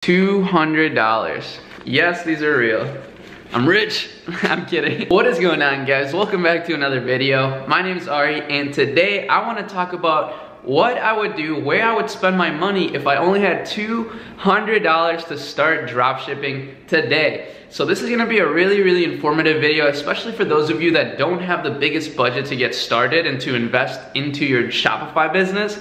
$200. Yes, these are real. I'm rich. I'm kidding. What is going on, guys? Welcome back to another video. My name is Ari, and today I want to talk about what I would do, where I would spend my money if I only had $200 to start dropshipping today. So this is gonna be a really informative video, especially for those of you that don't have the biggest budget to get started and to invest into your Shopify business.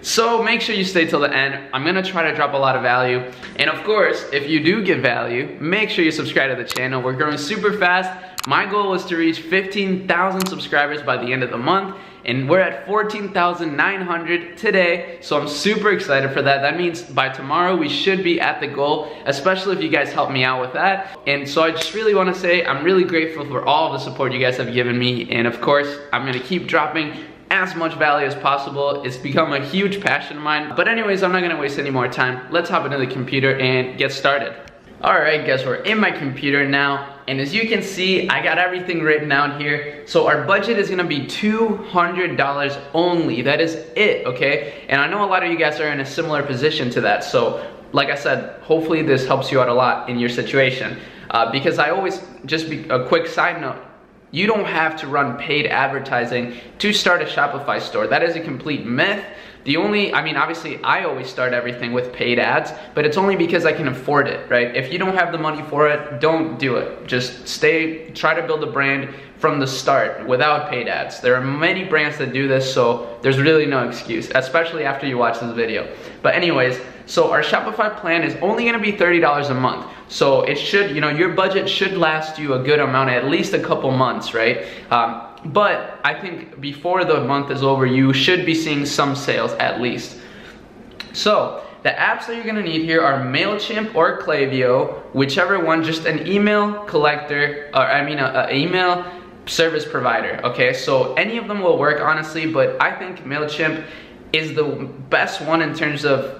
So make sure you stay till the end. I'm gonna try to drop a lot of value. And of course, if you do get value, make sure you subscribe to the channel. We're growing super fast. My goal was to reach 15,000 subscribers by the end of the month, and we're at 14,900 today, so I'm super excited for that. That means by tomorrow we should be at the goal, especially if you guys help me out with that. And so I just really want to say I'm really grateful for all the support you guys have given me, and of course I'm gonna keep dropping as much value as possible. It's become a huge passion of mine. But anyways, I'm not gonna waste any more time. Let's hop into the computer and get started. Alright guys, we're in my computer now, and as you can see, I got everything written out here. So our budget is gonna be $200 only. That is it, okay? And I know a lot of you guys are in a similar position to that. So like I said, hopefully this helps you out a lot in your situation. Because I always, a quick side note, you don't have to run paid advertising to start a Shopify store. That is a complete myth. Obviously I always start everything with paid ads, but it's only because I can afford it, right? If you don't have the money for it, don't do it. Just try to build a brand from the start without paid ads. There are many brands that do this, so there's really no excuse, especially after you watch this video. But anyways, so our Shopify plan is only gonna be $30 a month. So it should, your budget should last you a good amount, at least a couple months, right? But I think before the month is over, you should be seeing some sales at least. So the apps that you're gonna need here are MailChimp or Klaviyo, whichever one, just an email collector, or an email service provider, okay? So any of them will work, honestly, but I think MailChimp is the best one in terms of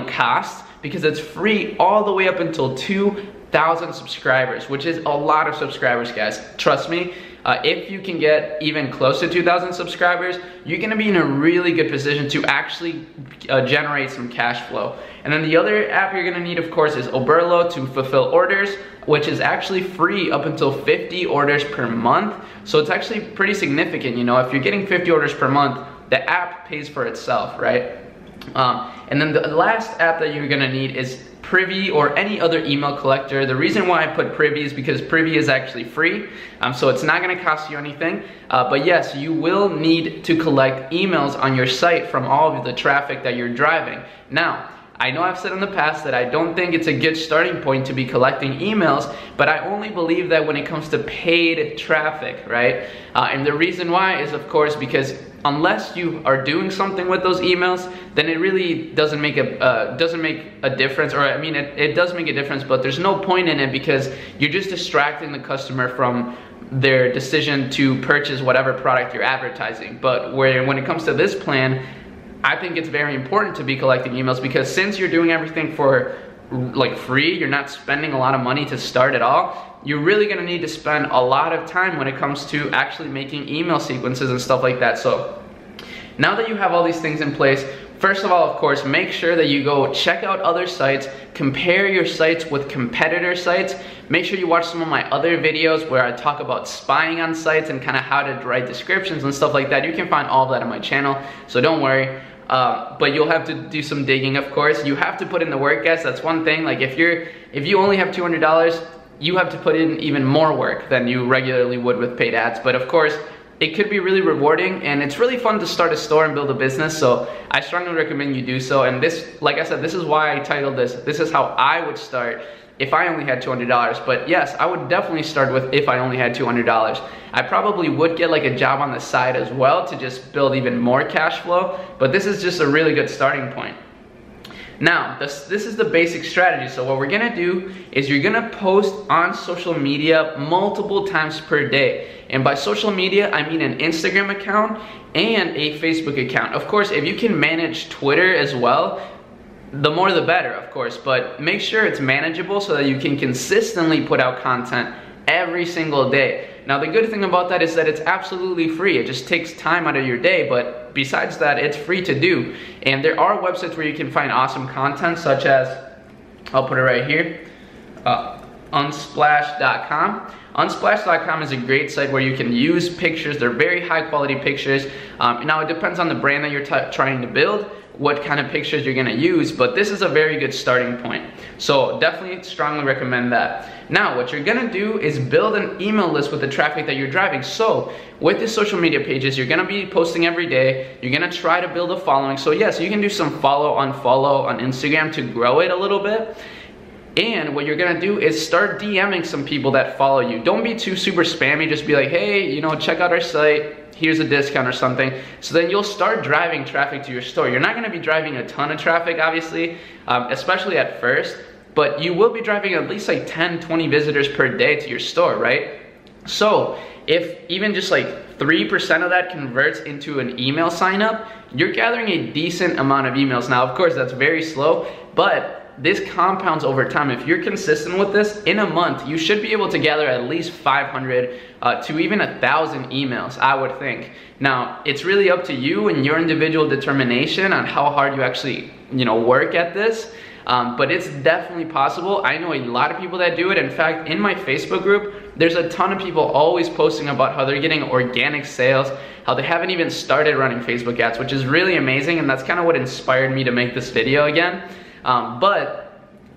cost, because it's free all the way up until 2,000 subscribers, which is a lot of subscribers, guys. Trust me, if you can get even close to 2,000 subscribers, you're gonna be in a really good position to actually generate some cash flow. And then the other app you're gonna need, of course, is Oberlo to fulfill orders, which is actually free up until 50 orders per month. So it's actually pretty significant, if you're getting 50 orders per month, the app pays for itself, right? And then the last app that you're gonna need is Privy or any other email collector. The reason why I put Privy is because Privy is actually free, so it's not gonna cost you anything. But yes, you will need to collect emails on your site from all of the traffic that you're driving. Now, I know I've said in the past that I don't think it's a good starting point to be collecting emails, but I only believe that when it comes to paid traffic, right? And the reason why is, of course, because unless you are doing something with those emails, then it really doesn't make a difference. Or it does make a difference, but there's no point in it because you're just distracting the customer from their decision to purchase whatever product you're advertising. But when it comes to this plan, I think it's very important to be collecting emails, because since you're doing everything for free, you're not spending a lot of money to start at all, you're really gonna need to spend a lot of time when it comes to actually making email sequences and stuff like that. So now that you have all these things in place, first of all, of course, make sure that you go check out other sites, compare your sites with competitor sites. Make sure you watch some of my other videos where I talk about spying on sites and kind of how to write descriptions and stuff like that. You can find all of that on my channel, so don't worry. But you'll have to do some digging, of course. You have to put in the work, guys. That's one thing. Like if you only have $200, you have to put in even more work than you regularly would with paid ads. But of course, it could be really rewarding, and it's really fun to start a store and build a business, so I strongly recommend you do so. And this, like I said, this is why I titled this is how I would start if I only had $200. But yes, I would definitely start with if I only had $200. I probably would get like a job on the side as well to just build even more cash flow, but this is just a really good starting point. Now, this is the basic strategy. So what we're gonna do is you're gonna post on social media multiple times per day. And by social media, I mean an Instagram account and a Facebook account. Of course, if you can manage Twitter as well, the more the better, of course, but make sure it's manageable so that you can consistently put out content every single day. Now the good thing about that is that it's absolutely free. It just takes time out of your day, but besides that, it's free to do. And there are websites where you can find awesome content, such as I'll put it right here, unsplash.com. Unsplash.com is a great site where you can use pictures. They're very high quality pictures. Now it depends on the brand that you're trying to build, what kind of pictures you're gonna use, but this is a very good starting point. So definitely strongly recommend that. Now what you're gonna do is build an email list with the traffic that you're driving. So with the social media pages, you're gonna be posting every day. You're gonna try to build a following. So yes, you can do some follow, unfollow on Instagram to grow it a little bit. And what you're gonna do is start DMing some people that follow you. Don't be too super spammy, just be like, hey, you know, check out our site, here's a discount or something. So then you'll start driving traffic to your store. You're not gonna be driving a ton of traffic, obviously, especially at first, but you will be driving at least like 10, 20 visitors per day to your store, right? So if even just like 3% of that converts into an email sign up, you're gathering a decent amount of emails. Now, of course, that's very slow, but this compounds over time. If you're consistent with this, in a month, you should be able to gather at least 500 to even 1,000 emails, I would think. Now, it's really up to you and your individual determination on how hard you actually, you know, work at this. But it's definitely possible. I know a lot of people that do it. In fact, in my Facebook group, there's a ton of people always posting about how they're getting organic sales, how they haven't even started running Facebook ads, which is really amazing. And that's kind of what inspired me to make this video again. But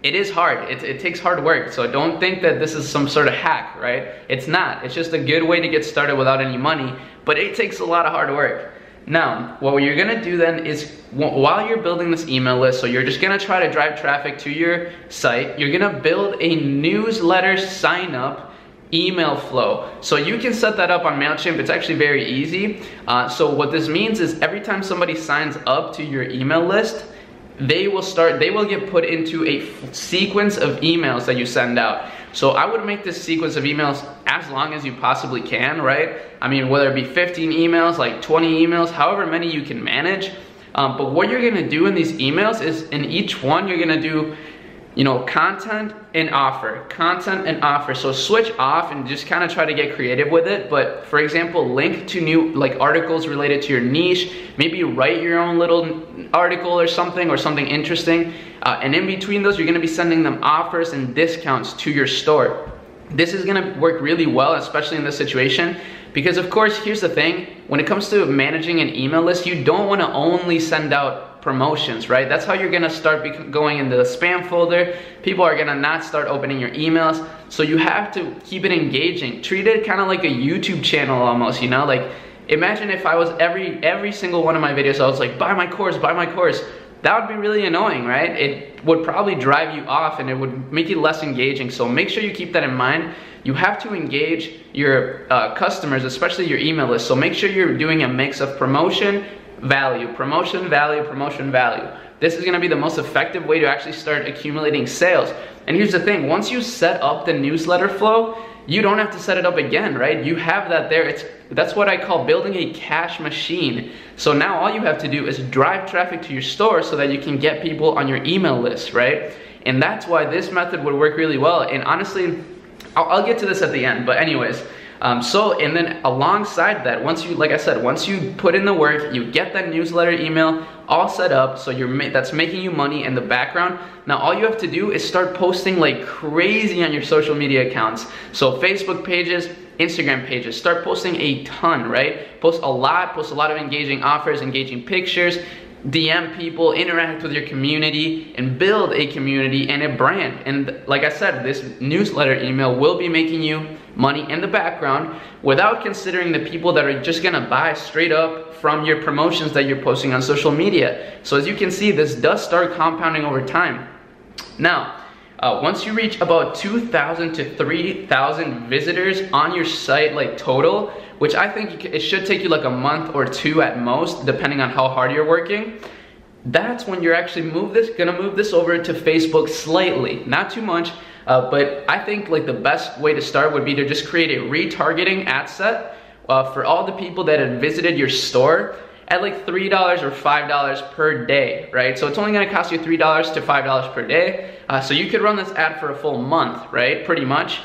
it is hard. It takes hard work. So don't think that this is some sort of hack, right? It's not. It's just a good way to get started without any money, but it takes a lot of hard work. Now, what you're gonna do then is, while you're building this email list, so you're just gonna try to drive traffic to your site, you're gonna build a newsletter sign up email flow. So you can set that up on MailChimp. It's actually very easy. So what this means is every time somebody signs up to your email list, they will get put into a sequence of emails that you send out. So I would make this sequence of emails as long as you possibly can, right? I mean, whether it be 15 emails, like 20 emails, however many you can manage. But what you're gonna do in these emails is, in each one, you're gonna do, you know, content and offer, content and offer. So switch off and just kind of try to get creative with it. But for example, link to new like articles related to your niche. Maybe write your own little article or something interesting. And in between those, you're gonna be sending them offers and discounts to your store. This is gonna work really well, especially in this situation, because of course, here's the thing, when it comes to managing an email list, you don't wanna only send out promotions, right? That's how you're gonna start going into the spam folder. People are gonna not start opening your emails. So you have to keep it engaging. Treat it kind of like a YouTube channel almost, you know? Like, imagine if I was every single one of my videos, I was like, buy my course, buy my course. That would be really annoying, right? It would probably drive you off and it would make it less engaging. So make sure you keep that in mind. You have to engage your customers, especially your email list. So make sure you're doing a mix of promotion, value, promotion, value, promotion, value. This is gonna be the most effective way to actually start accumulating sales. And here's the thing, once you set up the newsletter flow, you don't have to set it up again, right? You have that there. That's what I call building a cash machine. So now all you have to do is drive traffic to your store so that you can get people on your email list, right? And that's why this method would work really well. And honestly, I'll get to this at the end, but anyways, and then alongside that, once you, like I said, once you put in the work, you get that newsletter email all set up, so that's making you money in the background. Now all you have to do is start posting like crazy on your social media accounts. So Facebook pages, Instagram pages, start posting a ton, right? Post a lot of engaging offers, engaging pictures, DM people, interact with your community, and build a community and a brand. And like I said, this newsletter email will be making you money in the background without considering the people that are just gonna buy straight up from your promotions that you're posting on social media. So as you can see, this does start compounding over time. Now, once you reach about 2,000 to 3,000 visitors on your site, like total, which I think it should take you like a month or two at most, depending on how hard you're working, that's when you're actually gonna move this over to Facebook slightly, not too much, but I think like the best way to start would be to just create a retargeting ad set for all the people that had visited your store at like $3 or $5 per day, right? So it's only gonna cost you $3 to $5 per day. So you could run this ad for a full month, right? Pretty much.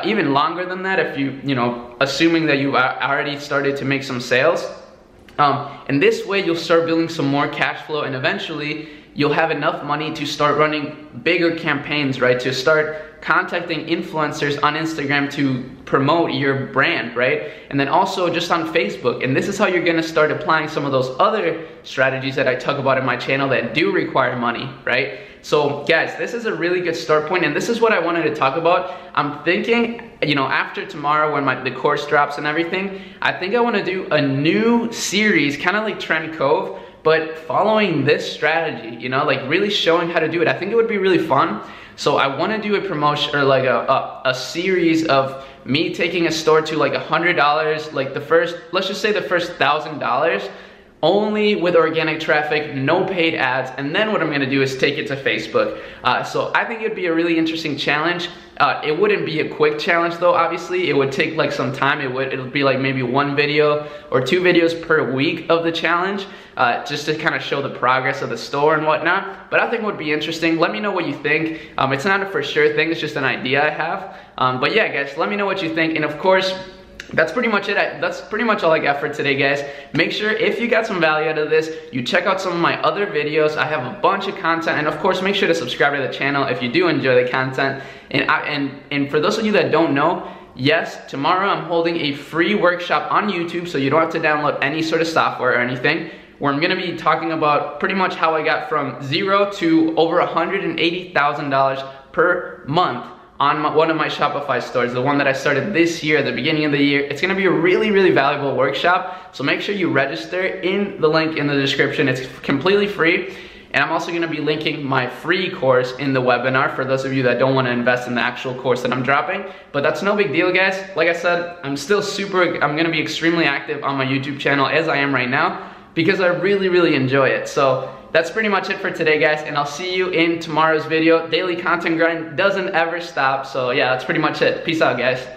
Even longer than that if you know, assuming that you've already started to make some sales. And this way you'll start building some more cash flow, and eventually you'll have enough money to start running bigger campaigns, right? To start contacting influencers on Instagram to promote your brand, right? And then also just on Facebook. And this is how you're gonna start applying some of those other strategies that I talk about in my channel that do require money, right? So guys, this is a really good start point, and this is what I wanted to talk about. I'm thinking, you know, after tomorrow when the course drops and everything, I think I wanna do a new series, kind of like Trend Cove, but following this strategy, you know, like really showing how to do it. I think it would be really fun. So I want to do a promotion, or like a series of me taking a store to like $100, like the first, let's just say the first $1,000, only with organic traffic, no paid ads, and then what I'm gonna do is take it to Facebook. So I think it'd be a really interesting challenge. It wouldn't be a quick challenge though, obviously. It would take like some time. It'll be like maybe 1 video or 2 videos per week of the challenge, just to kind of show the progress of the store and whatnot. But I think it would be interesting. Let me know what you think. It's not a for sure thing, it's just an idea I have. But yeah, guys, let me know what you think. And of course, that's pretty much it. That's pretty much all I got for today, guys. Make sure if you got some value out of this, you check out some of my other videos. I have a bunch of content, and of course, make sure to subscribe to the channel if you do enjoy the content. And for those of you that don't know, yes, tomorrow I'm holding a free workshop on YouTube, so you don't have to download any sort of software or anything, where I'm gonna be talking about pretty much how I got from 0 to over $180,000 per month on one of my Shopify stores, the one that I started this year, at the beginning of the year. It's gonna be a really, really valuable workshop, so make sure you register in the link in the description. It's completely free, and I'm also gonna be linking my free course in the webinar for those of you that don't wanna invest in the actual course that I'm dropping, but that's no big deal, guys. Like I said, I'm gonna be extremely active on my YouTube channel, as I am right now, because I really, really enjoy it. So that's pretty much it for today, guys, and I'll see you in tomorrow's video. Daily content grind doesn't ever stop, so yeah, that's pretty much it. Peace out, guys.